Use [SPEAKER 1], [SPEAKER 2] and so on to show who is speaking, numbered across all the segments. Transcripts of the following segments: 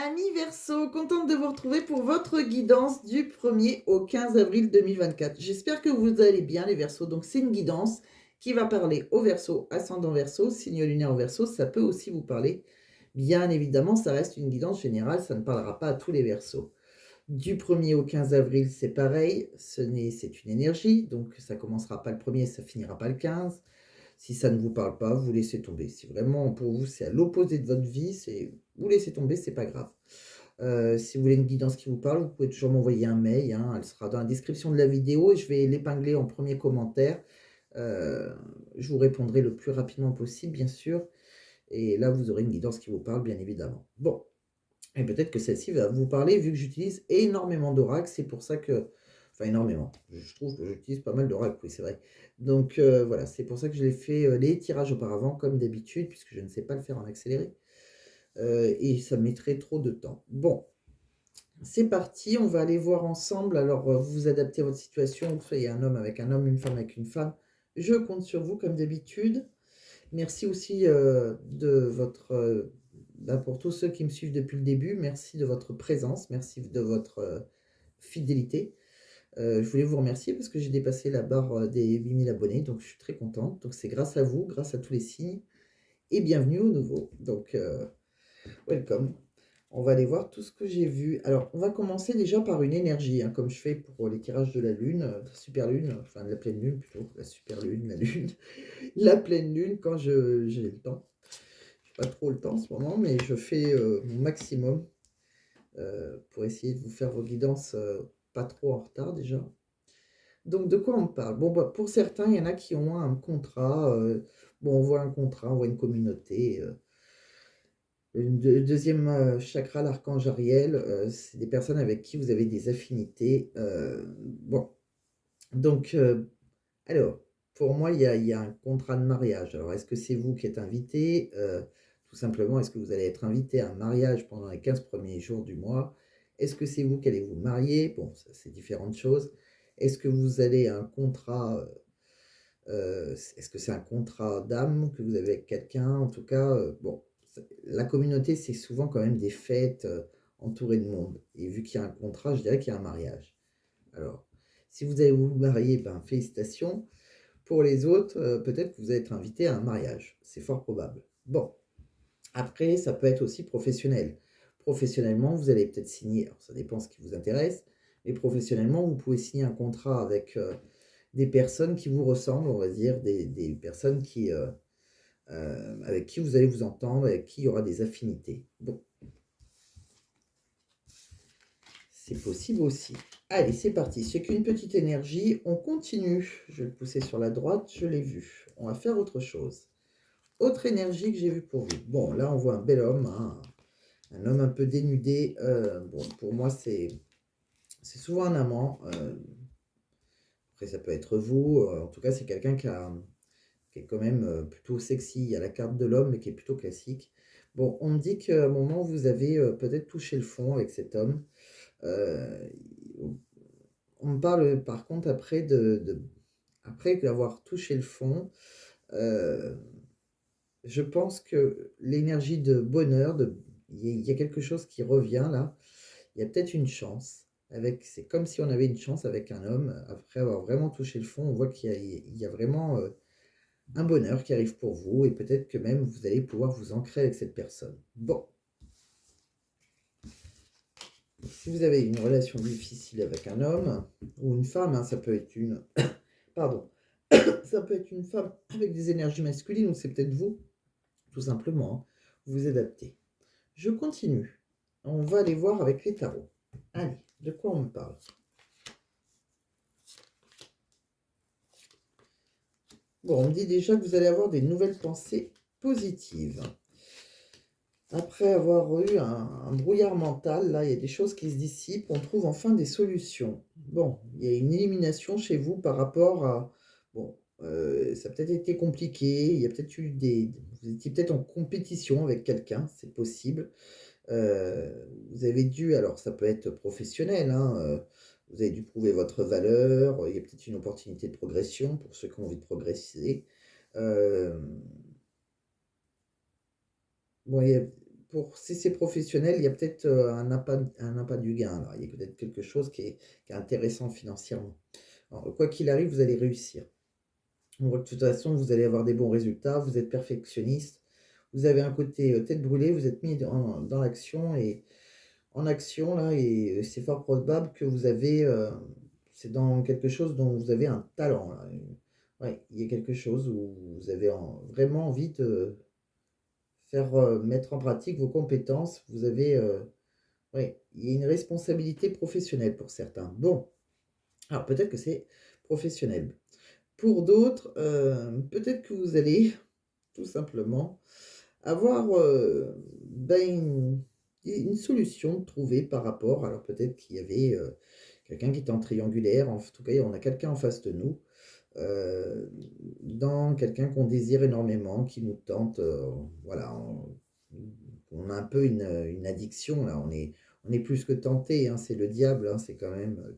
[SPEAKER 1] Amis Verseau, contente de vous retrouver pour votre guidance du 1er au 15 avril 2024. J'espère que vous allez bien les Verseaux. Donc c'est une guidance qui va parler aux Verseaux, ascendant Verseau, signe lunaire au Verseau. Ça peut aussi vous parler. Bien évidemment, ça reste une guidance générale, ça ne parlera pas à tous les Verseaux. Du 1er au 15 avril, c'est pareil, c'est une énergie, donc ça commencera pas le 1er, ça finira pas le 15. Si ça ne vous parle pas, vous laissez tomber. Si vraiment pour vous c'est à l'opposé de votre vie, vous laissez tomber, c'est pas grave. Si vous voulez une guidance qui vous parle, vous pouvez toujours m'envoyer un mail, hein, elle sera dans la description de la vidéo et je vais l'épingler en premier commentaire. Heu, je vous répondrai le plus rapidement possible, bien sûr, et là, vous aurez une guidance qui vous parle, bien évidemment. Bon, et peut-être que celle-ci va vous parler vu que j'utilise énormément d'oracles, c'est pour ça que enfin énormément, je trouve que j'utilise pas mal d'oracles, oui, c'est vrai. Donc voilà, c'est pour ça que je l'ai fait, les tirages auparavant comme d'habitude puisque je ne sais pas le faire en accéléré, et ça mettrait trop de temps. Bon, c'est parti, on va aller voir ensemble. Alors, vous vous adaptez à votre situation, que vous soyez un homme avec un homme, une femme avec une femme. Je compte sur vous comme d'habitude. Merci aussi, de votre, bah, pour tous ceux qui me suivent depuis le début, merci de votre présence, merci de votre, fidélité. Je voulais vous remercier parce que j'ai dépassé la barre, des 8 000 abonnés, donc je suis très contente. Donc c'est grâce à vous, grâce à tous les signes et bienvenue aux nouveaux. Donc, welcome. On va aller voir tout ce que j'ai vu. Alors, on va commencer déjà par une énergie, hein, comme je fais pour les tirages de la lune, de la super lune, enfin de la pleine lune plutôt, la super lune, la lune, la pleine lune quand j'ai le temps. J'ai pas trop le temps en ce moment, mais je fais mon maximum pour essayer de vous faire vos guidances pas trop en retard déjà. Donc, de quoi on parle? Bon, bah, pour certains, il y en a qui ont un contrat. Bon, on voit un contrat, on voit une communauté. Le deuxième chakra, l'archange Ariel, c'est des personnes avec qui vous avez des affinités. Bon, donc, alors, pour moi, il y a un contrat de mariage. Alors, est-ce que c'est vous qui êtes invité? Tout simplement, est-ce que vous allez être invité à un mariage pendant les 15 premiers jours du mois? Est-ce que c'est vous qui allez vous marier? Bon, ça, c'est différentes choses. Est-ce que vous allez un contrat, est-ce que c'est un contrat d'âme que vous avez avec quelqu'un? En tout cas, bon, la communauté, c'est souvent quand même des fêtes entourées de monde. Et vu qu'il y a un contrat, je dirais qu'il y a un mariage. Alors, si vous allez vous marier, ben, félicitations. Pour les autres, peut-être que vous allez être invité à un mariage. C'est fort probable. Bon, après, ça peut être aussi professionnel. Professionnellement, vous allez peut-être signer, alors ça dépend ce qui vous intéresse, mais professionnellement, vous pouvez signer un contrat avec des personnes qui vous ressemblent, on va dire, des personnes avec qui vous allez vous entendre, avec qui il y aura des affinités. Bon, c'est possible aussi. Allez, c'est parti. C'est qu'une petite énergie. On continue. Je vais le pousser sur la droite. Je l'ai vu. On va faire autre chose. Autre énergie que j'ai vue pour vous. Bon, là, on voit un bel homme, hein, un homme un peu dénudé. Bon, pour moi, c'est souvent un amant. Après, ça peut être vous. En tout cas, c'est quelqu'un qui est quand même plutôt sexy. Il y a la carte de l'homme, mais qui est plutôt classique. Bon, on me dit qu'à un moment, vous avez peut-être touché le fond avec cet homme. Euh, on me parle par contre après après avoir touché le fond. euh, je pense que l'énergie de bonheur, il y a quelque chose qui revient là. Il y a peut-être une chance. C'est comme si on avait une chance avec un homme. Après avoir vraiment touché le fond, on voit qu'il y a vraiment un bonheur qui arrive pour vous et peut-être que même vous allez pouvoir vous ancrer avec cette personne. Bon, si vous avez une relation difficile avec un homme ou une femme, hein, ça peut être une... Pardon. Ça peut être une femme avec des énergies masculines ou c'est peut-être vous, tout simplement, hein. Vous vous adaptez. Je continue. On va aller voir avec les tarots. Allez, de quoi on me parle? Bon, on me dit déjà que vous allez avoir des nouvelles pensées positives. Après avoir eu un brouillard mental, là, il y a des choses qui se dissipent, on trouve enfin des solutions. Bon, il y a une élimination chez vous par rapport à... Bon, ça a peut-être été compliqué, il y a peut-être eu des... Vous étiez peut-être en compétition avec quelqu'un, c'est possible. Vous avez dû, alors ça peut être professionnel, hein, vous avez dû prouver votre valeur, il y a peut-être une opportunité de progression pour ceux qui ont envie de progresser. Bon, si c'est professionnel, il y a peut-être un appât du gain là. Il y a peut-être quelque chose qui est intéressant financièrement. Alors, quoi qu'il arrive, vous allez réussir. On voit que de toute façon, vous allez avoir des bons résultats, vous êtes perfectionniste, vous avez un côté tête brûlée, vous êtes mis dans l'action et en action là, et c'est fort probable que vous avez, c'est dans quelque chose dont vous avez un talent là. Ouais, il y a quelque chose où vous avez vraiment envie de faire mettre en pratique vos compétences. Vous avez, ouais, il y a une responsabilité professionnelle pour certains. Bon, alors peut-être que c'est professionnel. Pour d'autres, peut-être que vous allez tout simplement avoir, une solution trouvée par rapport, alors peut-être qu'il y avait, quelqu'un qui était en triangulaire, en tout cas on a quelqu'un en face de nous, heu, dans quelqu'un qu'on désire énormément, qui nous tente, voilà, on a un peu une addiction là, on est plus que tenté, hein, c'est le diable, hein, c'est quand même,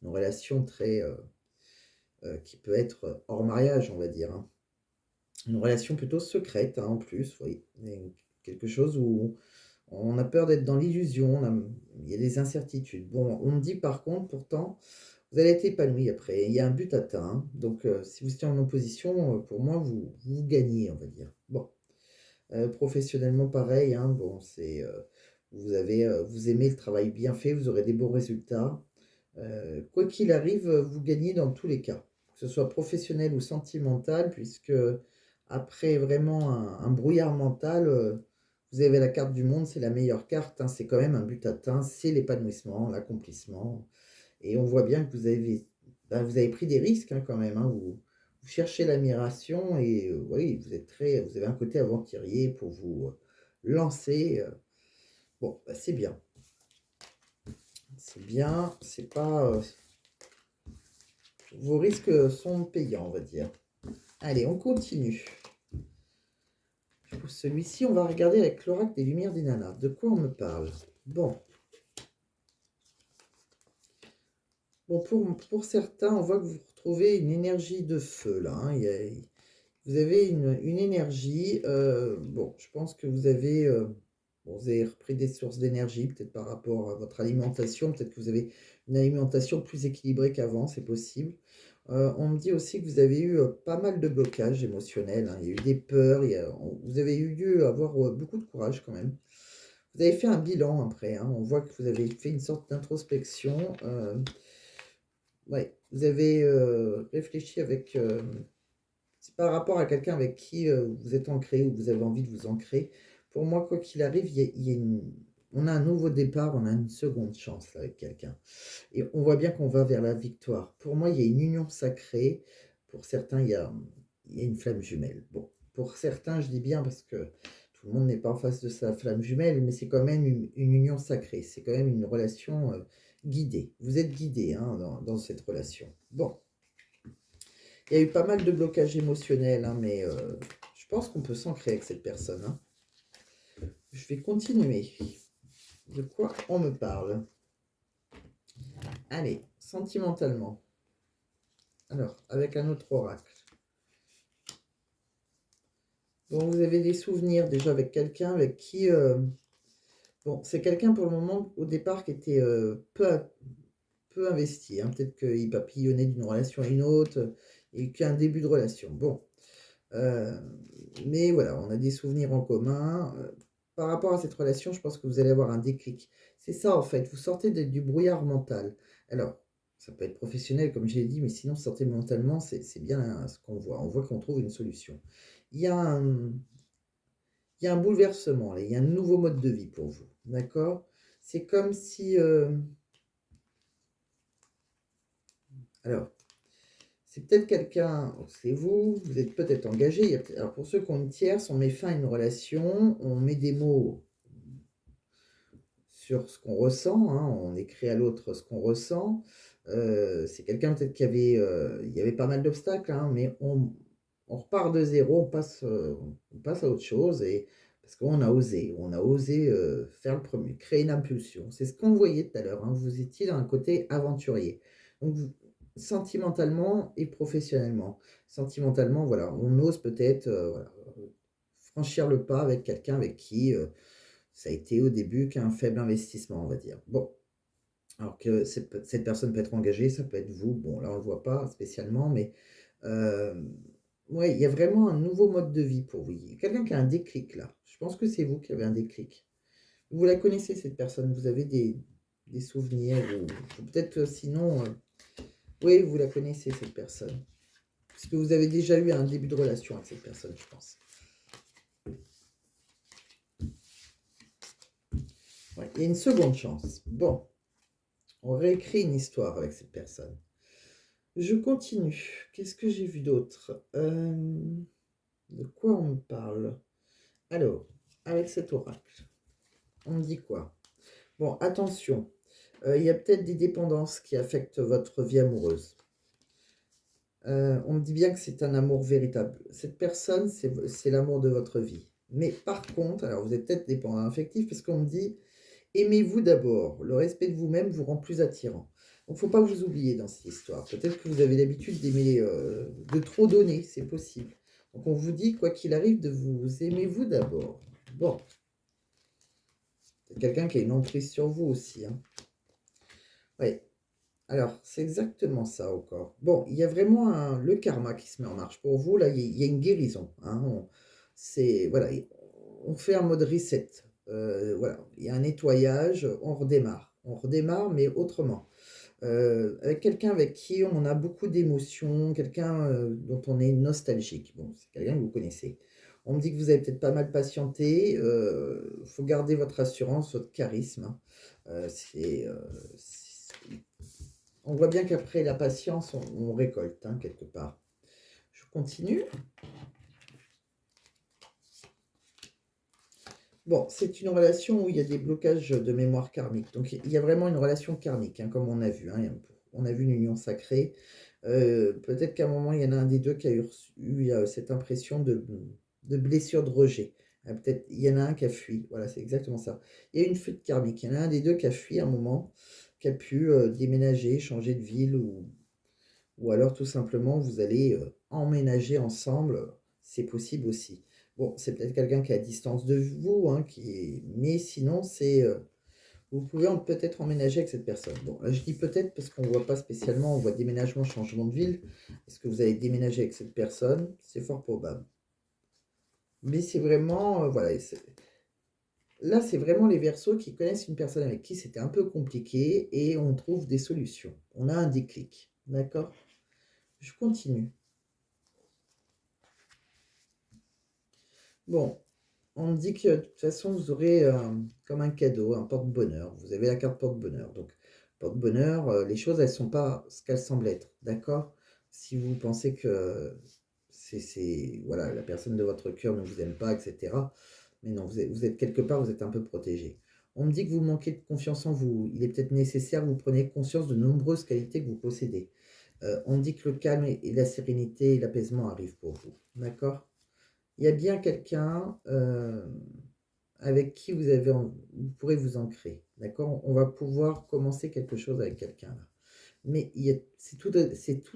[SPEAKER 1] une relation très, qui peut être hors mariage, on va dire, hein. Une relation plutôt secrète, hein, en plus, oui. Et quelque chose où on a peur d'être dans l'illusion, il y a des incertitudes. Bon, on me dit par contre, pourtant, vous allez être épanoui après. Il y a un but atteint, hein. Donc, si vous étiez en opposition, pour moi, vous gagnez, on va dire. Bon, professionnellement, pareil, hein. Bon, vous aimez le travail bien fait, vous aurez des bons résultats. Quoi qu'il arrive, vous gagnez dans tous les cas, que ce soit professionnel ou sentimental, puisque après vraiment un brouillard mental, vous avez la carte du monde, c'est la meilleure carte, hein, c'est quand même un but atteint, c'est l'épanouissement, l'accomplissement et on voit bien que vous avez pris des risques, hein, quand même, hein. Vous cherchez l'admiration et oui, vous avez un côté aventurier pour vous, lancer, bon, bah, c'est bien. C'est bien, c'est pas, vos risques sont payants, on va dire. Allez, on continue. Pour celui-ci, on va regarder avec l'oracle des Lumières des Nanas. De quoi on me parle? Bon. Bon, pour certains, on voit que vous retrouvez une énergie de feu, là, hein. Vous avez une énergie, bon, je pense que bon, vous avez repris des sources d'énergie, peut-être par rapport à votre alimentation, peut-être que vous avez une alimentation plus équilibrée qu'avant, c'est possible. On me dit aussi que vous avez eu, pas mal de blocages émotionnels, hein. Il y a eu des peurs, vous avez eu dû avoir, beaucoup de courage quand même. Vous avez fait un bilan après, hein. On voit que vous avez fait une sorte d'introspection, ouais, vous avez, réfléchi avec, c'est par rapport à quelqu'un avec qui, vous êtes ancré ou vous avez envie de vous ancrer. Pour moi, quoi qu'il arrive, il y a on a un nouveau départ, on a une seconde chance là avec quelqu'un et on voit bien qu'on va vers la victoire. Pour moi, il y a une union sacrée. Pour certains, il y a une flamme jumelle. Bon, pour certains, je dis bien parce que tout le monde n'est pas en face de sa flamme jumelle, mais c'est quand même une union sacrée. C'est quand même une relation, guidée. Vous êtes guidés, hein, dans cette relation. Bon. Il y a eu pas mal de blocages émotionnels, hein, mais je pense qu'on peut s'ancrer avec cette personne, hein. Je vais continuer. De quoi on me parle? Allez, sentimentalement. Alors, avec un autre oracle. Bon, vous avez des souvenirs déjà avec quelqu'un avec qui... bon, c'est quelqu'un pour le moment, au départ, qui était peu investi, hein. Peut-être qu'il papillonnait d'une relation à une autre et qu'il y a un début de relation. Bon. Heu, mais voilà, on a des souvenirs en commun, par rapport à cette relation, je pense que vous allez avoir un déclic. C'est ça, en fait, vous sortez du brouillard mental. Alors, ça peut être professionnel, comme j'ai dit, mais sinon sortez mentalement, c'est bien, ce qu'on voit. On voit qu'on trouve une solution. Il y a un il y a un bouleversement là, il y a un nouveau mode de vie pour vous, d'accord? C'est comme si, alors c'est peut-être quelqu'un, c'est vous, vous êtes peut-être engagé. Alors pour ceux qui ont une tierce, on met fin à une relation, on met des mots sur ce qu'on ressent, hein, on écrit à l'autre ce qu'on ressent. C'est quelqu'un peut-être il y avait pas mal d'obstacles, hein, mais on repart de zéro, on passe à autre chose et parce on a osé faire le premier, créer une impulsion. C'est ce qu'on voyait tout à l'heure, hein, vous étiez dans un côté aventurier. Donc sentimentalement et professionnellement. Sentimentalement, voilà, on ose peut-être, voilà, franchir le pas avec quelqu'un avec qui, Ça a été au début qu'un faible investissement, on va dire. Bon, alors que cette personne peut être engagée, ça peut être vous. Bon, là, on ne le voit pas spécialement, mais ouais, il y a vraiment un nouveau mode de vie pour vous. Il y a quelqu'un qui a un déclic là. Je pense que c'est vous qui avez un déclic. Vous la connaissez, cette personne, vous avez des souvenirs, ou peut-être sinon, oui, vous la connaissez, cette personne. Parce que vous avez déjà eu un début de relation avec cette personne, je pense. Ouais, il y a une seconde chance. Bon, on réécrit une histoire avec cette personne. Je continue. Qu'est-ce que j'ai vu d'autre? De quoi on me parle? Alors, avec cet oracle, on me dit quoi? Bon, attention, il y a peut-être des dépendances qui affectent votre vie amoureuse. On me dit bien que c'est un amour véritable. Cette personne, c'est l'amour de votre vie. Mais par contre, alors vous êtes peut-être dépendant affectif parce qu'on me dit, aimez-vous d'abord. Le respect de vous-même vous rend plus attirant. Donc, il ne faut pas vous oublier dans cette histoire. Peut-être que vous avez l'habitude d'aimer, de trop donner, c'est possible. Donc, on vous dit, quoi qu'il arrive, de vous aimer vous d'abord. Bon, c'est quelqu'un qui a une emprise sur vous aussi. Hein. Oui, alors, c'est exactement ça encore. Bon, il y a vraiment le karma qui se met en marche pour vous. Là, il y a une guérison. Hein. Voilà, on fait un mode reset. Voilà, il y a un nettoyage, on redémarre. On redémarre, mais autrement. Avec quelqu'un avec qui on a beaucoup d'émotions, quelqu'un dont on est nostalgique. Bon, c'est quelqu'un que vous connaissez. On me dit que vous avez peut-être pas mal patienté. Il faut garder votre assurance, votre charisme. Hein. On voit bien qu'après la patience, on récolte, hein, quelque part. Je continue. Bon, c'est une relation où il y a des blocages de mémoire karmique. Donc, il y a vraiment une relation karmique, hein, comme on a vu. Hein, on a vu une union sacrée. Peut-être qu'à un moment, il y en a un des deux qui a eu cette impression de blessure, de rejet. Peut-être il y en a un qui a fui. Voilà, c'est exactement ça. Il y a une fuite karmique. Il y en a un des deux qui a fui à un moment, qui a pu déménager, changer de ville, ou alors tout simplement vous allez emménager ensemble. C'est possible aussi. Bon, c'est peut-être quelqu'un qui est à distance de vous, hein, mais sinon, vous pouvez peut-être emménager avec cette personne. Bon, là, je dis peut-être parce qu'on ne voit pas spécialement, on voit déménagement, changement de ville. Est-ce que vous allez déménager avec cette personne? C'est fort probable. Mais c'est vraiment, voilà, là, c'est vraiment les Verseaux qui connaissent une personne avec qui c'était un peu compliqué et on trouve des solutions. On a un déclic, d'accord? Je continue. Bon, on me dit que de toute façon, vous aurez comme un cadeau, un porte-bonheur. Vous avez la carte porte-bonheur. Donc, porte-bonheur, les choses, elles ne sont pas ce qu'elles semblent être. D'accord? Si vous pensez que voilà, la personne de votre cœur ne vous aime pas, etc. Mais non, vous êtes quelque part, vous êtes un peu protégé. On me dit que vous manquez de confiance en vous. Il est peut-être nécessaire que vous preniez conscience de nombreuses qualités que vous possédez. On me dit que le calme et la sérénité et l'apaisement arrivent pour vous. D'accord? Il y a bien quelqu'un avec qui vous pourrez vous ancrer. D'accord? On va pouvoir commencer quelque chose avec quelqu'un là. Mais c'est tout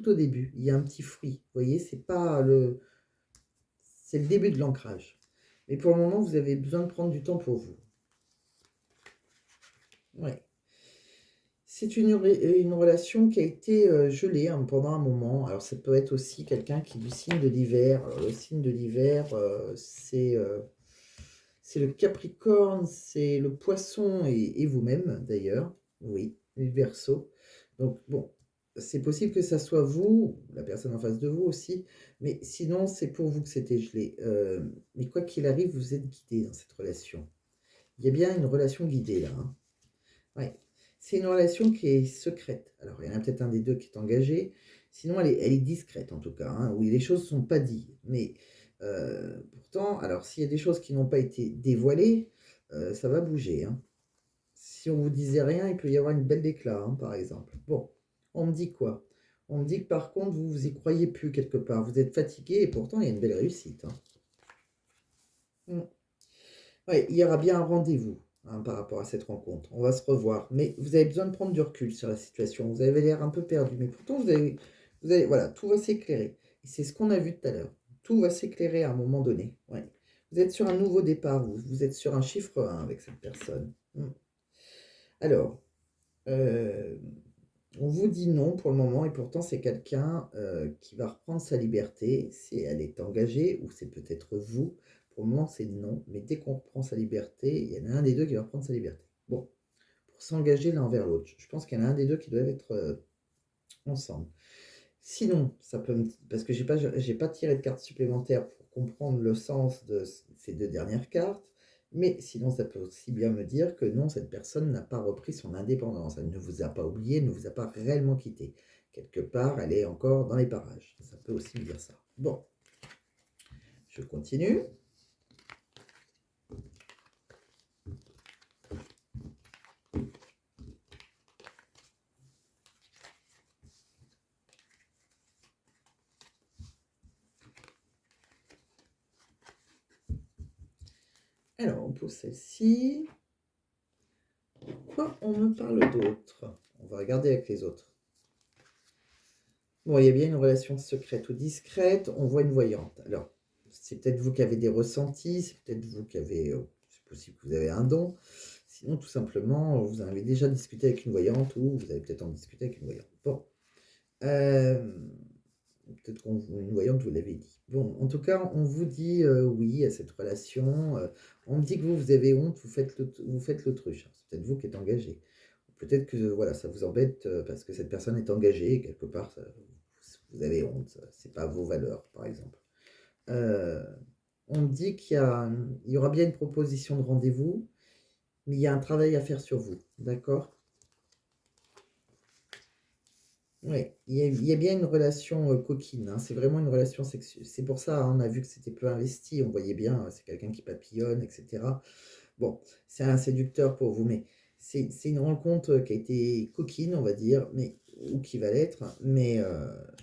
[SPEAKER 1] au début. Il y a un petit fruit. Vous voyez, c'est le début de l'ancrage. Mais pour le moment, vous avez besoin de prendre du temps pour vous. Ouais. C'est une relation qui a été gelée, hein, pendant un moment. Alors, ça peut être aussi quelqu'un qui est du signe de l'hiver. Alors, le signe de l'hiver, c'est le Capricorne, c'est le Poisson et vous-même, d'ailleurs. Oui, le Verseau. Donc, bon, c'est possible que ça soit vous, la personne en face de vous aussi, mais sinon, c'est pour vous que c'était gelé. Mais quoi qu'il arrive, vous êtes guidé dans cette relation. Il y a bien une relation guidée, là. Hein. Ouais. C'est une relation qui est secrète. Alors, il y en a peut-être un des deux qui est engagé. Sinon, elle est discrète, en tout cas, hein, où les choses ne sont pas dites. Mais pourtant, alors, s'il y a des choses qui n'ont pas été dévoilées, ça va bouger. Hein. Si on vous disait rien, il peut y avoir une belle éclat, hein, par exemple. Bon, on me dit quoi? On me dit que par contre, vous y croyez plus quelque part. Vous êtes fatigué et pourtant, il y a une belle réussite. Hein. Ouais, il y aura bien un rendez-vous, hein, par rapport à cette rencontre. On va se revoir. Mais vous avez besoin de prendre du recul sur la situation. Vous avez l'air un peu perdu. Mais pourtant, voilà, tout va s'éclairer. Et c'est ce qu'on a vu tout à l'heure. Tout va s'éclairer à un moment donné. Ouais. Vous êtes sur un nouveau départ, vous êtes sur un chiffre 1 avec cette personne. Alors, euh, on vous dit non pour le moment et pourtant c'est quelqu'un qui va reprendre sa liberté si elle est engagée ou c'est peut-être vous. Pour le moment c'est non, mais dès qu'on reprend sa liberté, il y en a un des deux qui va reprendre sa liberté. Bon, pour s'engager l'un vers l'autre, je pense qu'il y en a un des deux qui doivent être ensemble. Sinon, ça peut parce que j'ai pas tiré de carte supplémentaire pour comprendre le sens de ces deux dernières cartes, mais sinon, ça peut aussi bien me dire que non, cette personne n'a pas repris son indépendance. Elle ne vous a pas oublié, ne vous a pas réellement quitté. Quelque part, elle est encore dans les parages. Ça peut aussi me dire ça. Bon, je continue. Alors, on pose celle-ci. Quoi on me parle d'autre? On va regarder avec les autres. Bon, il y a bien une relation secrète ou discrète. On voit une voyante. Alors, c'est peut-être vous qui avez des ressentis, c'est peut-être vous qui avez, c'est possible que vous avez un don. Sinon, tout simplement, vous en avez déjà discuté avec une voyante ou vous avez peut-être en discuté avec une voyante. Bon, euh, peut-être qu'une voyante vous l'avez dit. Bon, en tout cas, on vous dit oui à cette relation. On me dit que vous avez honte, vous faites l'autruche. C'est peut-être vous qui êtes engagé. Peut-être que voilà, ça vous embête parce que cette personne est engagée et quelque part, vous avez honte. C'est pas vos valeurs, par exemple. Euh, on me dit il y aura bien une proposition de rendez-vous, mais il y a un travail à faire sur vous. D'accord? Oui, il y a bien une relation coquine, hein. C'est vraiment une relation sexuelle. C'est pour ça, hein, on a vu que c'était peu investi. On voyait bien, c'est quelqu'un qui papillonne, etc. Bon, c'est un séducteur pour vous, mais c'est une rencontre qui a été coquine, on va dire, mais, ou qui va l'être, mais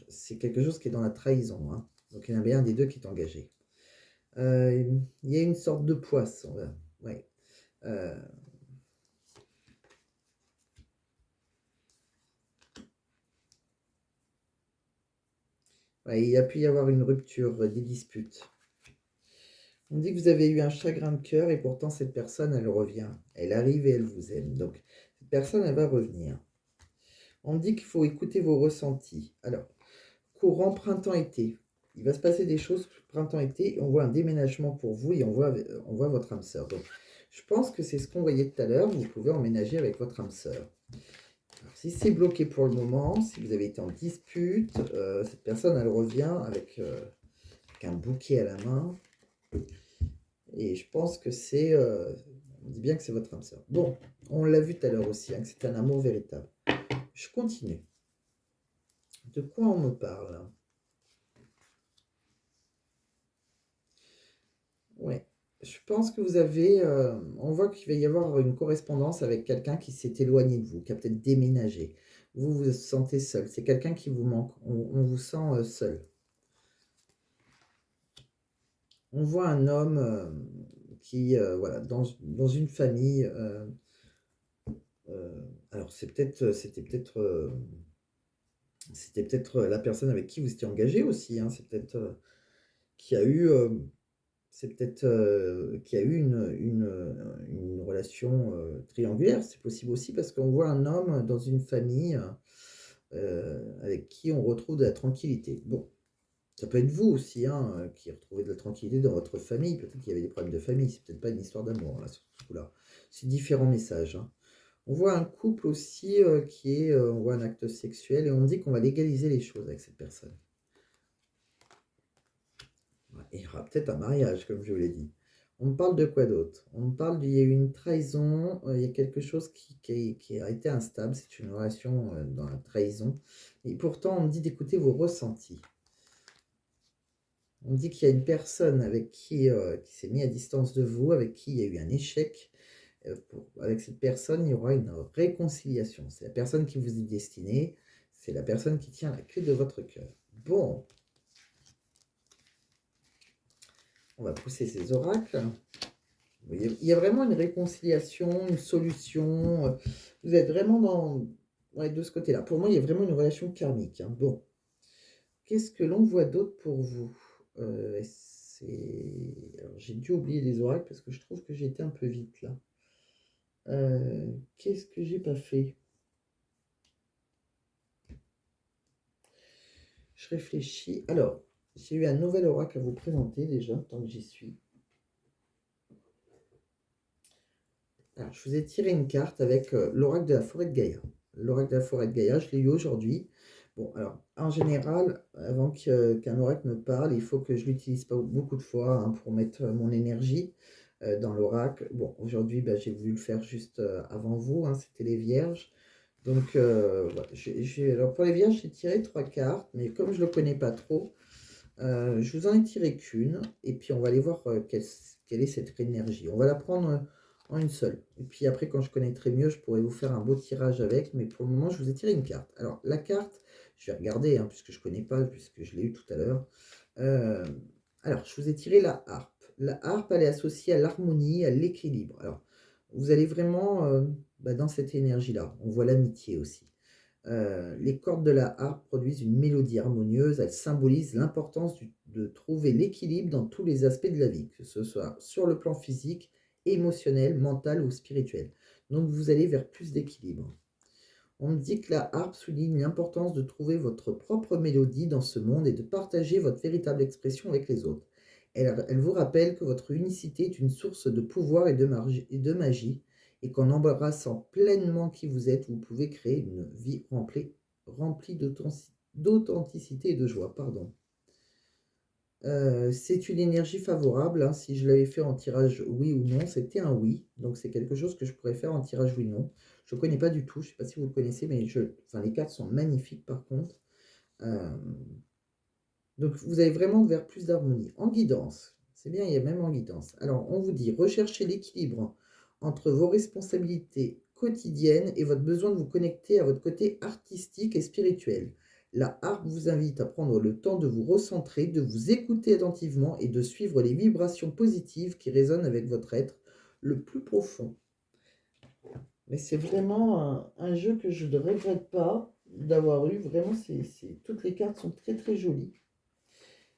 [SPEAKER 1] c'est quelque chose qui est dans la trahison, hein. Donc il y en a bien un des deux qui est engagé. Il y a une sorte de poisson, ouais. Euh, ouais, il a pu y avoir une rupture, des disputes. On dit que vous avez eu un chagrin de cœur et pourtant cette personne, elle revient. Elle arrive et elle vous aime. Donc cette personne, elle va revenir. On dit qu'il faut écouter vos ressentis. Alors, courant printemps-été. Il va se passer des choses printemps-été. On voit un déménagement pour vous et on voit votre âme sœur. Donc, je pense que c'est ce qu'on voyait tout à l'heure. Vous pouvez emménager avec votre âme sœur. Alors, si c'est bloqué pour le moment, si vous avez été en dispute, cette personne, elle revient avec un bouquet à la main. Et je pense que c'est... on dit bien que c'est votre âme sœur. Bon, on l'a vu tout à l'heure aussi, hein, que c'est un amour véritable. Je continue. De quoi on me parle? Ouais. Je pense que vous avez... on voit qu'il va y avoir une correspondance avec quelqu'un qui s'est éloigné de vous, qui a peut-être déménagé. Vous vous sentez seul. C'est quelqu'un qui vous manque. On vous sent seul. On voit un homme qui, voilà, dans une famille... alors, c'était peut-être la personne avec qui vous étiez engagé aussi, hein. C'est peut-être qui a eu, c'est peut-être qui a eu une relation triangulaire. C'est possible aussi parce qu'on voit un homme dans une famille avec qui on retrouve de la tranquillité. Bon, ça peut être vous aussi, hein, qui retrouvez de la tranquillité dans votre famille. Peut-être qu'il y avait des problèmes de famille. C'est peut-être pas une histoire d'amour là, sur ce coup-là. C'est différents messages, hein. On voit un couple aussi on voit un acte sexuel et on dit qu'on va légaliser les choses avec cette personne. Ouais, il y aura peut-être un mariage, comme je vous l'ai dit. On me parle de quoi d'autre? On me parle qu'il y a eu une trahison, il y a quelque chose qui a été instable, c'est une relation dans la trahison. Et pourtant, on me dit d'écouter vos ressentis. On me dit qu'il y a une personne avec qui s'est mis à distance de vous, avec qui il y a eu un échec. Avec cette personne, il y aura une réconciliation. C'est la personne qui vous est destinée, c'est la personne qui tient la clé de votre cœur. Bon, on va pousser ces oracles. Il y a vraiment une réconciliation, une solution. Vous êtes vraiment ouais, de ce côté-là. Pour moi, il y a vraiment une relation karmique, hein. Bon, qu'est-ce que l'on voit d'autre pour vous? Alors, j'ai dû oublier les oracles parce que je trouve que j'ai été un peu vite là. Qu'est-ce que j'ai pas fait? Je réfléchis. Alors, j'ai eu un nouvel oracle à vous présenter déjà, tant que j'y suis. Alors, je vous ai tiré une carte avec l'oracle de la forêt de Gaïa. L'oracle de la forêt de Gaïa, je l'ai eu aujourd'hui. Bon, alors, en général, avant qu'un oracle me parle, il faut que je l'utilise pas beaucoup de fois hein, pour mettre mon énergie dans l'oracle. Bon, aujourd'hui, bah, j'ai voulu le faire juste avant vous, hein, c'était les vierges. Donc, voilà, alors pour les vierges, j'ai tiré 3 cartes, mais comme je ne le connais pas trop, je vous en ai tiré qu'une, et puis on va aller voir quelle est cette énergie. On va la prendre en une seule. Et puis après, quand je connaîtrai mieux, je pourrai vous faire un beau tirage avec, mais pour le moment, je vous ai tiré une carte. Alors, la carte, je vais regarder, hein, puisque je ne connais pas, puisque je l'ai eu tout à l'heure. Alors, je vous ai tiré la harpe. La harpe, elle est associée à l'harmonie, à l'équilibre. Alors, vous allez vraiment dans cette énergie-là. On voit l'amitié aussi. Les cordes de la harpe produisent une mélodie harmonieuse. Elles symbolisent l'importance de trouver l'équilibre dans tous les aspects de la vie, que ce soit sur le plan physique, émotionnel, mental ou spirituel. Donc vous allez vers plus d'équilibre. On me dit que la harpe souligne l'importance de trouver votre propre mélodie dans ce monde et de partager votre véritable expression avec les autres. Elle vous rappelle que votre unicité est une source de pouvoir et de magie, et qu'en embrassant pleinement qui vous êtes, vous pouvez créer une vie remplie d'authenticité et de joie. Pardon. C'est une énergie favorable, hein. Si je l'avais fait en tirage oui ou non, c'était un oui. Donc c'est quelque chose que je pourrais faire en tirage oui ou non. Je ne connais pas du tout, je ne sais pas si vous le connaissez, mais les cartes sont magnifiques par contre. Euh, donc vous allez vraiment vers plus d'harmonie. En guidance, c'est bien, il y a même en guidance. Alors on vous dit, recherchez l'équilibre entre vos responsabilités quotidiennes et votre besoin de vous connecter à votre côté artistique et spirituel. La harpe vous invite à prendre le temps de vous recentrer, de vous écouter attentivement et de suivre les vibrations positives qui résonnent avec votre être le plus profond. Mais c'est vraiment un jeu que je ne regrette pas d'avoir eu. Vraiment, toutes les cartes sont très très jolies.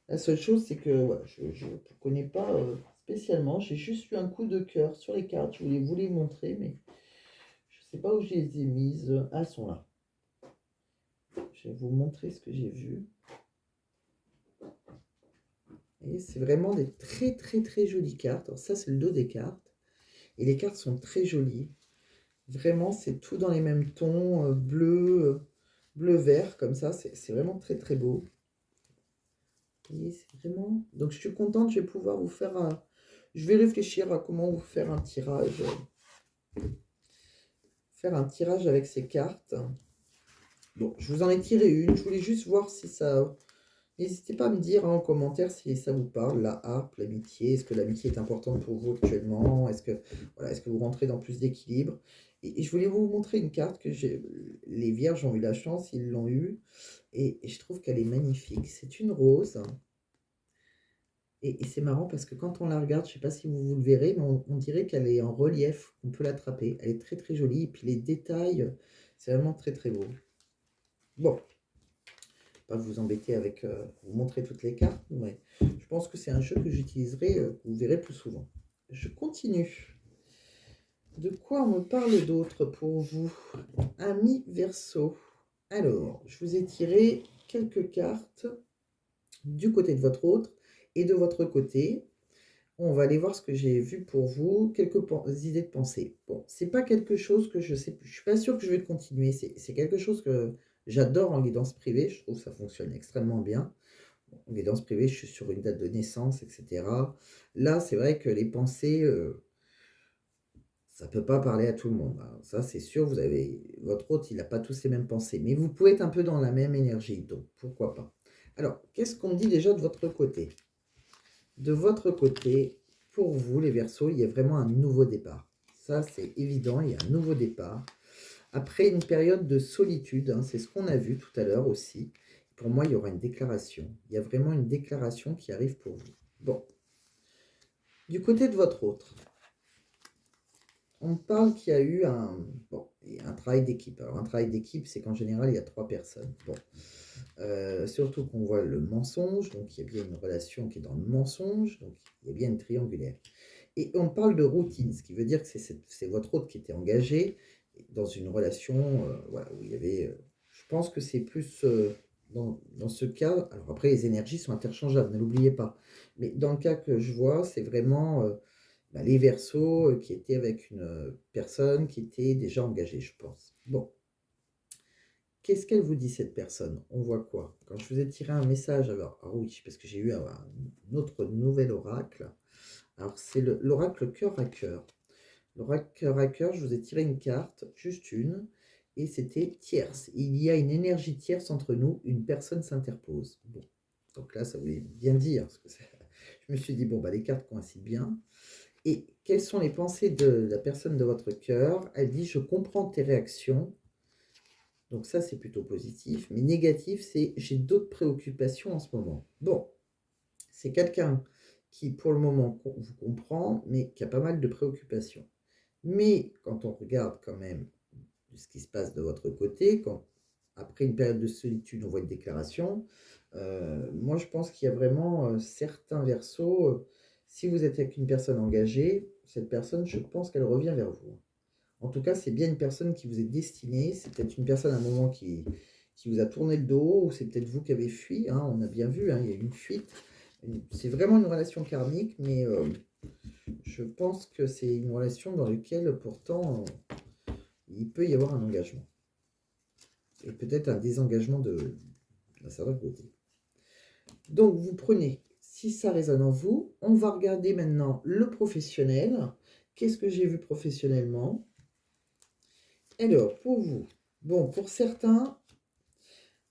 [SPEAKER 1] La seule chose, c'est que ouais, je ne connais pas spécialement. J'ai juste eu un coup de cœur sur les cartes. Je voulais vous les montrer, mais je ne sais pas où je les ai mises. Ah, elles sont là. Je vais vous montrer ce que j'ai vu. Et c'est vraiment des très très très jolies cartes. Alors ça, c'est le dos des cartes. Et les cartes sont très jolies. Vraiment, c'est tout dans les mêmes tons, bleu-vert, comme ça. C'est vraiment très très beau. Et c'est vraiment... Donc je suis contente, je vais pouvoir vous faire un... Je vais réfléchir à comment vous faire un tirage. Faire un tirage avec ces cartes. Bon, je vous en ai tiré une. Je voulais juste voir si ça... N'hésitez pas à me dire en commentaire si ça vous parle, la harpe, l'amitié. Est-ce que l'amitié est importante pour vous actuellement? Est-ce que vous rentrez dans plus d'équilibre? Et je voulais vous montrer une carte que les vierges ont eu la chance, ils l'ont eue. Et je trouve qu'elle est magnifique. C'est une rose. Et c'est marrant parce que quand on la regarde, je ne sais pas si vous le verrez, mais on dirait qu'elle est en relief, on peut l'attraper. Elle est très très jolie. Et puis les détails, c'est vraiment très très beau. Bon, pas vous embêter avec vous montrer toutes les cartes, mais je pense que c'est un jeu que j'utiliserai, vous verrez plus souvent. Je continue. De quoi on me parle d'autre pour vous? Ami Verseau. Alors, je vous ai tiré quelques cartes du côté de votre autre et de votre côté. On va aller voir ce que j'ai vu pour vous, quelques idées de pensée. Bon, c'est pas quelque chose que je sais, je suis pas sûre que je vais continuer. C'est quelque chose que j'adore en guidance privée. Je trouve que ça fonctionne extrêmement bien. En guidance privée, je suis sur une date de naissance, etc. Là, c'est vrai que les pensées, ça peut pas parler à tout le monde, hein. Ça, c'est sûr. Vous avez votre hôte, il n'a pas tous les mêmes pensées, mais vous pouvez être un peu dans la même énergie, donc pourquoi pas. Alors, qu'est-ce qu'on dit déjà de votre côté? De votre côté, pour vous, les Verseaux, il y a vraiment un nouveau départ. Ça, c'est évident, il y a un nouveau départ. Après une période de solitude, hein, c'est ce qu'on a vu tout à l'heure aussi. Pour moi, il y aura une déclaration. Il y a vraiment une déclaration qui arrive pour vous. Bon. Du côté de votre autre, on parle qu'il y a eu un travail d'équipe. Alors, un travail d'équipe, c'est qu'en général, il y a 3 personnes. Bon. Surtout qu'on voit le mensonge, donc il y a bien une relation qui est dans le mensonge, donc il y a bien une triangulaire. Et on parle de routine, ce qui veut dire que c'est votre hôte qui était engagé dans une relation, voilà, où il y avait, je pense que c'est plus, dans ce cas, alors après les énergies sont interchangeables, ne l'oubliez pas. Mais dans le cas que je vois, c'est vraiment, bah, les Verseaux, qui étaient avec une, personne qui était déjà engagée, je pense. Bon, qu'est-ce qu'elle vous dit cette personne? On voit quoi? Quand je vous ai tiré un message, alors ah oui, parce que j'ai eu un autre nouvel oracle. Alors c'est l'oracle cœur à cœur. L'oracle cœur à cœur, je vous ai tiré une carte, juste une, et c'était tierce. Il y a une énergie tierce entre nous, une personne s'interpose. Bon, donc là, ça voulait bien dire, parce que je me suis dit, bon, bah, les cartes coïncident bien. Et quelles sont les pensées de la personne de votre cœur? Elle dit, je comprends tes réactions. Donc ça, c'est plutôt positif. Mais négatif, c'est, j'ai d'autres préoccupations en ce moment. Bon, c'est quelqu'un qui, pour le moment, vous comprend, mais qui a pas mal de préoccupations. Mais quand on regarde quand même ce qui se passe de votre côté, quand après une période de solitude, on voit une déclaration, moi je pense qu'il y a vraiment certains versos, si vous êtes avec une personne engagée, cette personne, je pense qu'elle revient vers vous. En tout cas, c'est bien une personne qui vous est destinée, c'est peut-être une personne à un moment qui vous a tourné le dos, ou c'est peut-être vous qui avez fui, hein, on a bien vu, hein, il y a eu une fuite. C'est vraiment une relation karmique, mais je pense que c'est une relation dans laquelle pourtant il peut y avoir un engagement. Et peut-être un désengagement d'un certain côté. Donc vous prenez, si ça résonne en vous, on va regarder maintenant le professionnel. Qu'est-ce que j'ai vu professionnellement? Alors, pour vous, bon, pour certains,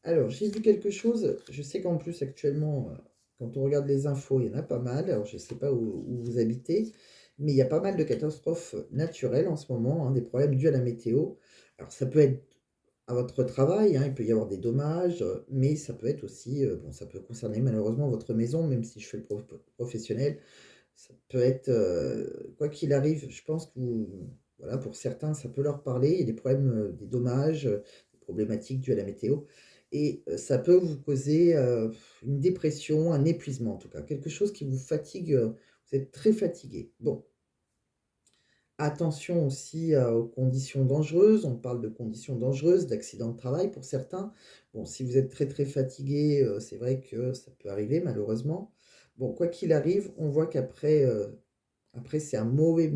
[SPEAKER 1] alors j'ai vu quelque chose, je sais qu'en plus actuellement, quand on regarde les infos, il y en a pas mal, alors je ne sais pas où vous habitez, mais il y a pas mal de catastrophes naturelles en ce moment, hein, des problèmes dus à la météo. Alors ça peut être à votre travail, hein, il peut y avoir des dommages, mais ça peut être aussi, bon, ça peut concerner malheureusement votre maison, même si je fais le professionnel, ça peut être, quoi qu'il arrive, je pense que voilà, pour certains, ça peut leur parler. Il y a des problèmes, des dommages, des problématiques dues à la météo et ça peut vous causer, une dépression, un épuisement en tout cas, quelque chose qui vous fatigue, vous êtes très fatigué. Bon, attention aussi, aux conditions dangereuses. On parle de conditions dangereuses, d'accidents de travail pour certains. Bon, si vous êtes très, très fatigué, c'est vrai que ça peut arriver malheureusement. Bon, quoi qu'il arrive, on voit qu'après, après c'est un mauvais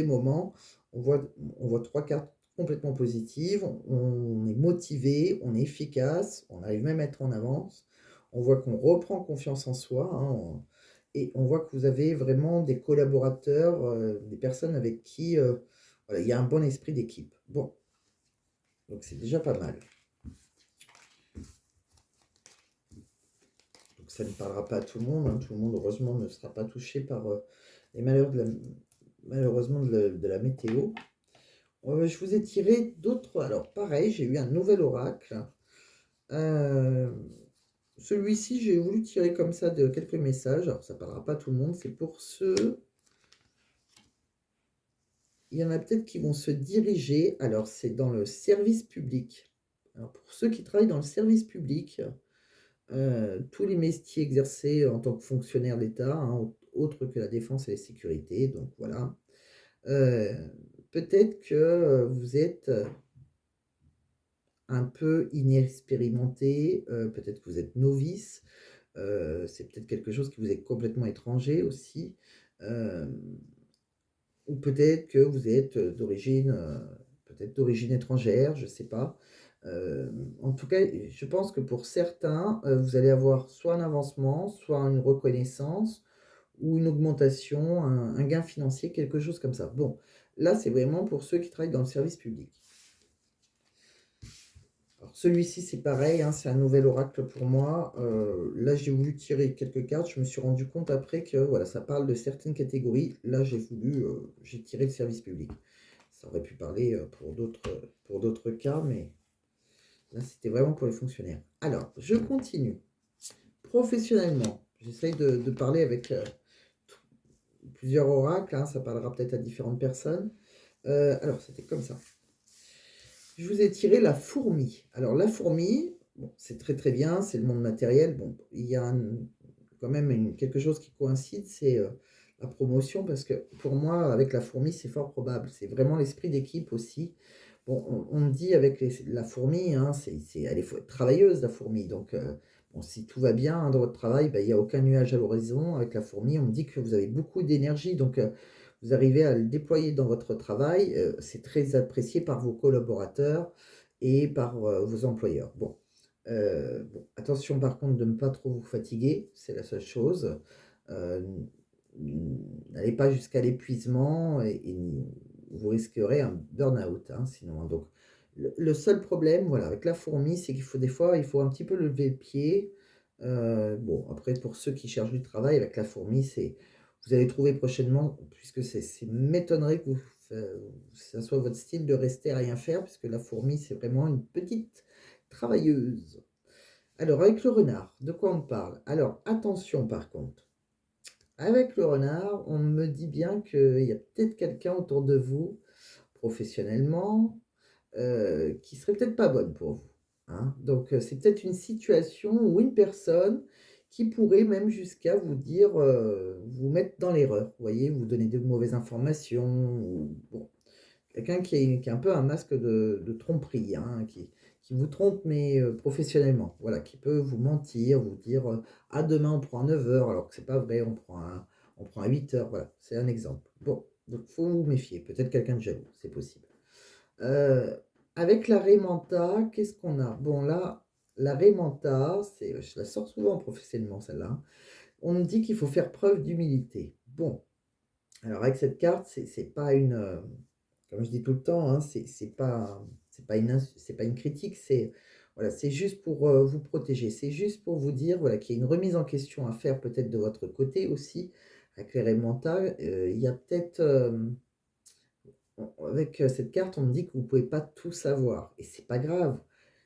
[SPEAKER 1] moment. On voit on voit 3 cartes complètement positives. On est motivé, on est efficace, on arrive même à être en avance. On voit qu'on reprend confiance en soi, hein, et on voit que vous avez vraiment des collaborateurs, des personnes avec qui, voilà, il y a un bon esprit d'équipe. Bon, donc c'est déjà pas mal. Donc ça ne parlera pas à tout le monde, hein. Tout le monde, heureusement, ne sera pas touché par, les malheurs malheureusement de la météo. Je vous ai tiré d'autres, alors pareil, j'ai eu un nouvel oracle. Heu, celui-ci, j'ai voulu tirer comme ça de quelques messages. Alors ça ne parlera pas à tout le monde, c'est pour ceux, il y en a peut-être qui vont se diriger, alors c'est dans le service public. Alors pour ceux qui travaillent dans le service public, tous les métiers exercés en tant que fonctionnaire d'État, hein, autres que la défense et la sécurité, donc voilà. Heu, peut-être que, vous êtes, un peu inexpérimenté, peut-être que vous êtes novice, c'est peut-être quelque chose qui vous est complètement étranger aussi, hem, ou peut-être que vous êtes, d'origine, peut-être d'origine étrangère, je ne sais pas. En tout cas, je pense que pour certains, vous allez avoir soit un avancement, soit une reconnaissance ou une augmentation, un gain financier, quelque chose comme ça. Bon, là, c'est vraiment pour ceux qui travaillent dans le service public. Alors celui-ci, c'est pareil, hein, c'est un nouvel oracle pour moi. Là, j'ai voulu tirer quelques cartes. Je me suis rendu compte après que voilà, ça parle de certaines catégories. Là, j'ai tiré le service public. Ça aurait pu parler pour d'autres cas, mais là, c'était vraiment pour les fonctionnaires. Alors, je continue. Professionnellement, j'essaye de parler avec plusieurs oracles, hein, ça parlera peut-être à différentes personnes. Alors, c'était comme ça. Je vous ai tiré la fourmi. Alors, la fourmi, Bon, c'est très, très bien, c'est le monde matériel. Bon, il y a quand même quelque chose qui coïncide, c'est la promotion, parce que pour moi, avec la fourmi, c'est fort probable. C'est vraiment l'esprit d'équipe aussi. Bon, on me dit avec la fourmi, hein, elle est travailleuse, la fourmi. Donc, bon, si tout va bien hein, dans votre travail, ben, il n'y a aucun nuage à l'horizon. Avec la fourmi, on me dit que vous avez beaucoup d'énergie. Donc, vous arrivez à le déployer dans votre travail. C'est très apprécié par vos collaborateurs et par vos employeurs. Bon, attention par contre de ne pas trop vous fatiguer, c'est la seule chose. Euh, N'allez pas jusqu'à l'épuisement et vous risquerez un burn-out, hein, sinon. Donc, le seul problème, voilà, avec la fourmi, c'est qu'il faut des fois, il faut un petit peu lever le pied. Bon, après, pour ceux qui cherchent du travail avec la fourmi, vous allez trouver prochainement, puisque m'étonnerait que ça soit votre style de rester à rien faire, puisque la fourmi, c'est vraiment une petite travailleuse. Alors, avec le renard, de quoi on parle? Alors, attention par contre. Avec le renard, on me dit bien qu'il y a peut-être quelqu'un autour de vous, professionnellement, qui serait peut-être pas bonne pour vous. Hein. Donc, c'est peut-être une situation ou une personne qui pourrait même jusqu'à vous dire, vous mettre dans l'erreur. Vous voyez, vous donner de mauvaises informations. Ou, bon, quelqu'un qui est un peu un masque de tromperie, hein, qui vous trompe, mais professionnellement. Voilà, qui peut vous mentir, vous dire ah, demain on prend 9 heures, alors que c'est pas vrai, on prend à 8 heures. Voilà, c'est un exemple. Bon, donc faut vous méfier. Peut-être quelqu'un de jaloux, c'est possible. Euh, Avec la Raymanta, qu'est-ce qu'on a? Bon, là, la Raymanta, je la sors souvent professionnellement, celle-là. Hein. On me dit qu'il faut faire preuve d'humilité. Bon, alors avec cette carte, c'est pas une, comme je dis tout le temps, hein, c'est pas une critique, c'est voilà, c'est juste pour vous protéger, c'est juste pour vous dire voilà, qu'il y a une remise en question à faire peut-être de votre côté aussi, avec les règles mentales. Il y a peut-être, avec cette carte, on me dit que vous ne pouvez pas tout savoir, et c'est pas grave.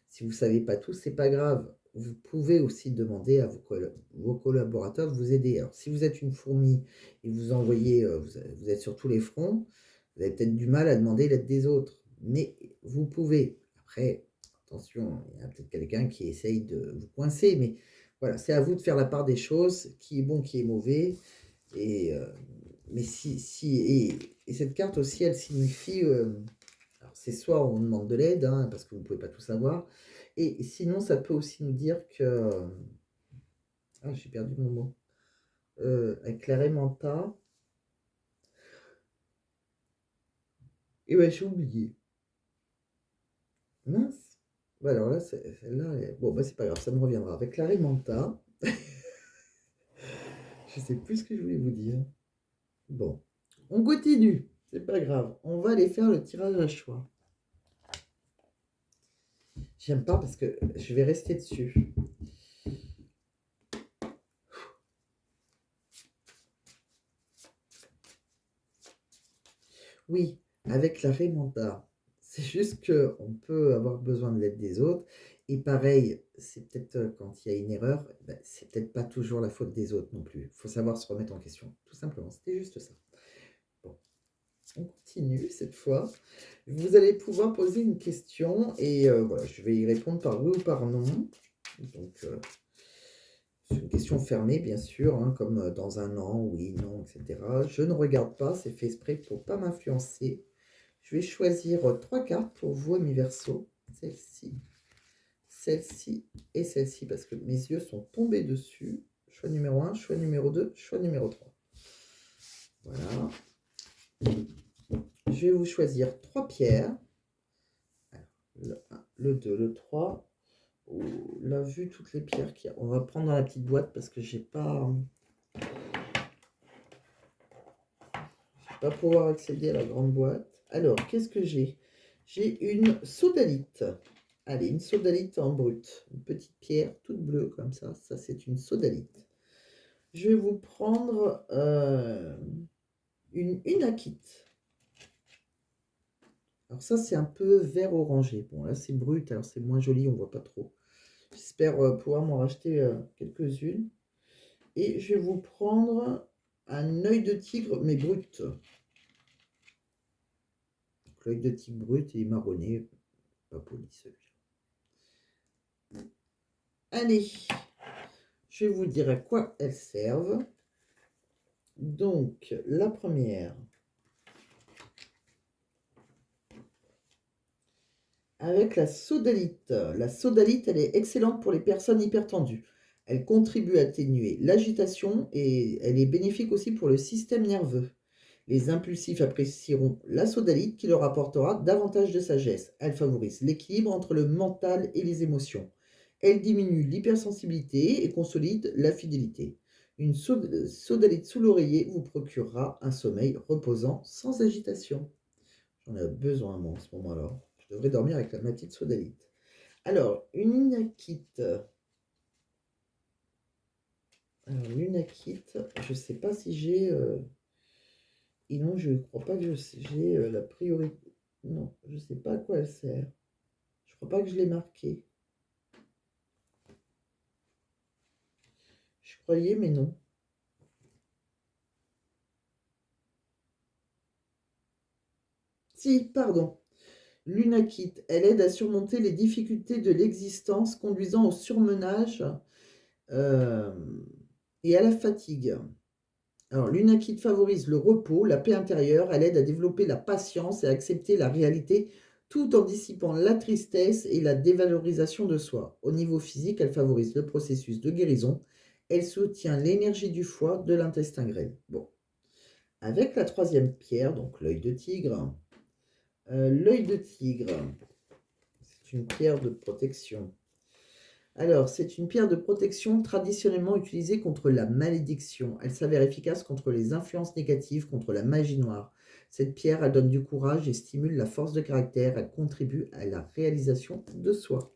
[SPEAKER 1] Si vous ne savez pas tout, c'est pas grave. Vous pouvez aussi demander à vos collaborateurs de vous aider. Alors, si vous êtes une fourmi et vous envoyez, vous êtes sur tous les fronts, vous avez peut-être du mal à demander l'aide des autres. Mais vous pouvez. Après, attention, il y a peut-être quelqu'un qui essaye de vous coincer, mais voilà, c'est à vous de faire la part des choses, qui est bon, qui est mauvais. Et, mais et cette carte aussi, elle signifie, alors c'est soit on demande de l'aide, hein, parce que vous ne pouvez pas tout savoir, et sinon ça peut aussi nous dire que, ah j'ai perdu mon mot, avec la Raymanta, et ouais j'ai oublié, mince, bah alors là, celle-là, bon bah c'est pas grave, ça me reviendra, avec la Raymanta, je sais plus ce que je voulais vous dire, bon, on continue, c'est pas grave, on va aller faire le tirage à choix. J'aime pas parce que je vais rester dessus. Oui, avec la Raymanda, c'est juste qu'on peut avoir besoin de l'aide des autres. Et pareil, c'est peut-être quand il y a une erreur, ben, c'est peut-être pas toujours la faute des autres non plus. Il faut savoir se remettre en question, tout simplement. C'était juste ça. Bon, on continue cette fois. Vous allez pouvoir poser une question et voilà, je vais y répondre par oui ou par non. Donc, c'est une question fermée, bien sûr, hein, comme dans un an, oui, non, etc. Je ne regarde pas, c'est fait exprès pour ne pas m'influencer. Je vais choisir 3 cartes pour vous, mes Verseaux. Celle-ci, celle-ci et celle-ci, parce que mes yeux sont tombés dessus. Choix numéro 1, choix numéro 2, choix numéro 3. Voilà. Je vais vous choisir 3 pierres. Alors, le 1, le 2, le 3. Oh, là, vu toutes les pierres qu'il y a, on va prendre dans la petite boîte parce que j'ai pas pouvoir accéder à la grande boîte. Alors, qu'est-ce que j'ai? J'ai une sodalite. Allez, une sodalite en brut. Une petite pierre toute bleue comme ça. Ça, c'est une sodalite. Je vais vous prendre une akite. Alors ça, c'est un peu vert orangé. Bon, là, c'est brut, alors c'est moins joli, on voit pas trop. J'espère pouvoir m'en racheter quelques-unes. Et je vais vous prendre un œil de tigre, mais brut. L'œil de tigre brut et marronné, pas poli celui-là. Allez, je vais vous dire à quoi elles servent. Donc, la première, avec la sodalite. La sodalite, elle est excellente pour les personnes hypertendues. Elle contribue à atténuer l'agitation et elle est bénéfique aussi pour le système nerveux. Les impulsifs apprécieront la sodalite qui leur apportera davantage de sagesse. Elle favorise l'équilibre entre le mental et les émotions. Elle diminue l'hypersensibilité et consolide la fidélité. Une sodalite sous l'oreiller vous procurera un sommeil reposant sans agitation. J'en ai besoin, moi, en ce moment-là. Je devrais dormir avec ma petite sodalite. Alors, une lunakite. Alors, lunakite, je ne sais pas si j'ai... Et non, je ne crois pas que j'ai la priorité. Non, je ne sais pas à quoi elle sert. Je ne crois pas que je l'ai marqué. Je croyais, mais non. Si, pardon. Lunakite, elle aide à surmonter les difficultés de l'existence conduisant au surmenage euh, et à la fatigue. Alors, l'unakite favorise le repos, la paix intérieure, elle aide à développer la patience et à accepter la réalité tout en dissipant la tristesse et la dévalorisation de soi. Au niveau physique, elle favorise le processus de guérison. Elle soutient l'énergie du foie, de l'intestin grêle. Bon. Avec la troisième pierre, donc l'œil de tigre. L'œil de tigre, c'est une pierre de protection. Alors, c'est une pierre de protection traditionnellement utilisée contre la malédiction. Elle s'avère efficace contre les influences négatives, contre la magie noire. Cette pierre, elle donne du courage et stimule la force de caractère. Elle contribue à la réalisation de soi.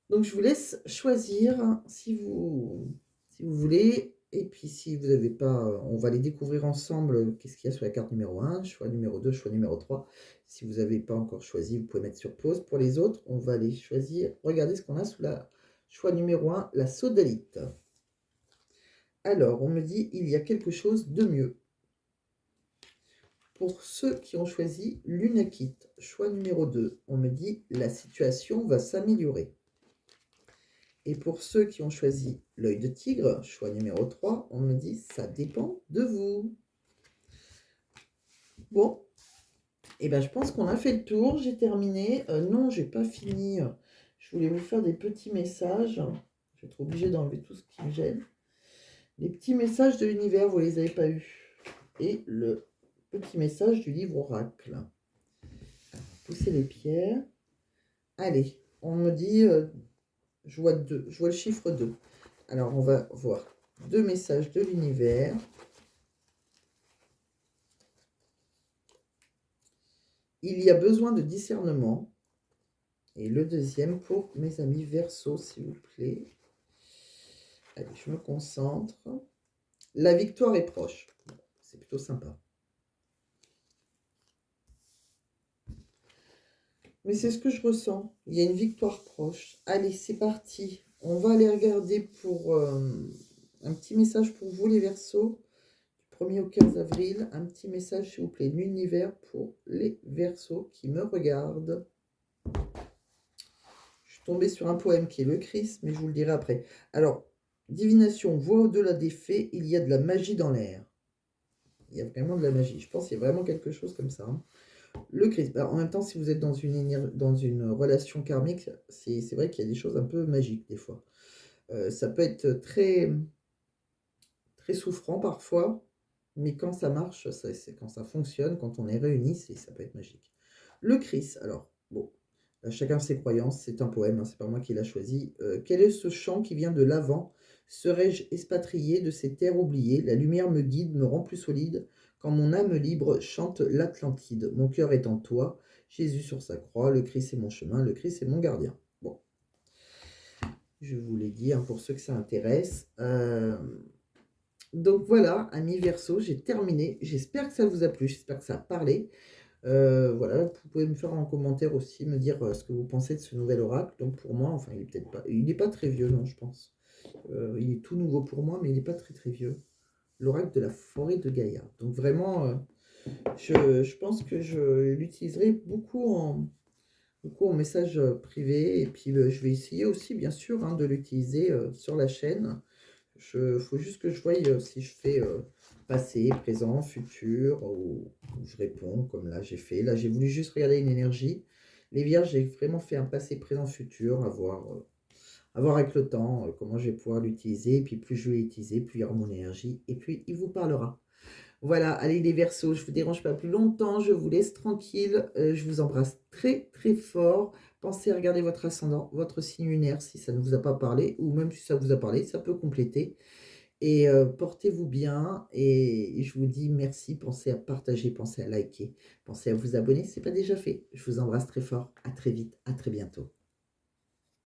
[SPEAKER 1] Donc, je vous laisse choisir si vous voulez. Et puis, si vous n'avez pas, on va les découvrir ensemble. Qu'est-ce qu'il y a sur la carte numéro 1, choix numéro 2, choix numéro 3. Si vous n'avez pas encore choisi, vous pouvez mettre sur pause. Pour les autres, on va les choisir. Regardez ce qu'on a sous la choix numéro 1, la sodalite. Alors, on me dit, il y a quelque chose de mieux. Pour ceux qui ont choisi l'unakite, choix numéro 2, on me dit, la situation va s'améliorer. Et pour ceux qui ont choisi l'œil de tigre, choix numéro 3, on me dit ça dépend de vous. Bon, et ben je pense qu'on a fait le tour, j'ai terminé. Non, j'ai pas fini. Je voulais vous faire des petits messages. Je vais être obligée d'enlever tout ce qui me gêne. Les petits messages de l'univers, vous les avez pas eus. Et le petit message du livre oracle. Poussez les pierres. Allez, on me dit... je vois le chiffre 2. Alors, on va voir 2 messages de l'univers. Il y a besoin de discernement. Et le deuxième pour mes amis Verseau, s'il vous plaît. Allez, je me concentre. La victoire est proche. C'est plutôt sympa. Mais c'est ce que je ressens. Il y a une victoire proche. Allez, c'est parti. On va aller regarder pour un petit message pour vous, les Verseaux. Du 1er au 15 avril. Un petit message, s'il vous plaît, l'univers pour les Verseaux qui me regardent. Je suis tombée sur un poème qui est le Christ, mais je vous le dirai après. Alors, divination, voix au-delà des faits, il y a de la magie dans l'air. Il y a vraiment de la magie. Je pense qu'il y a vraiment quelque chose comme ça. Hein. Le Christ. En même temps, si vous êtes dans une relation karmique, c'est vrai qu'il y a des choses un peu magiques des fois. Ça peut être très, très souffrant parfois, mais quand ça marche, c'est quand ça fonctionne, quand on est réunis, ça peut être magique. Le Christ, alors, bon, chacun ses croyances, c'est un poème, hein, c'est pas moi qui l'a choisi. Quel est ce chant qui vient de l'avant? Serais-je expatrié de ces terres oubliées? La lumière me guide, me rend plus solide. Quand mon âme libre chante l'Atlantide, mon cœur est en toi. Jésus sur sa croix, le Christ est mon chemin, le Christ est mon gardien. Bon, je vous l'ai dit, hein, pour ceux que ça intéresse. Donc voilà, amis Verseau, j'ai terminé. J'espère que ça vous a plu, j'espère que ça a parlé. Voilà, vous pouvez me faire en commentaire aussi, me dire ce que vous pensez de ce nouvel oracle. Donc pour moi, enfin, il n'est pas très vieux, non, je pense. Il est tout nouveau pour moi, mais il n'est pas très très vieux. L'oracle de la forêt de Gaïa. Donc vraiment, je pense que je l'utiliserai beaucoup beaucoup en message, privé et puis, je vais essayer aussi bien sûr, hein, de l'utiliser, sur la chaîne. Faut juste que je voie, si je fais, passé, présent, futur ou je réponds comme là j'ai fait. Là, j'ai voulu juste regarder une énergie. Les vierges, j'ai vraiment fait un passé, présent, futur, à voir avec le temps, comment je vais pouvoir l'utiliser et puis plus je vais l'utiliser, plus il y aura mon énergie et puis il vous parlera. Voilà, allez les Verseaux, je vous dérange pas plus longtemps, je vous laisse tranquille, je vous embrasse très, très fort. Pensez à regarder votre ascendant, votre signe lunaire si ça ne vous a pas parlé ou même si ça vous a parlé, ça peut compléter et portez-vous bien et je vous dis merci, pensez à partager, pensez à liker, pensez à vous abonner si ce n'est pas déjà fait. Je vous embrasse très fort, à très vite, à très bientôt.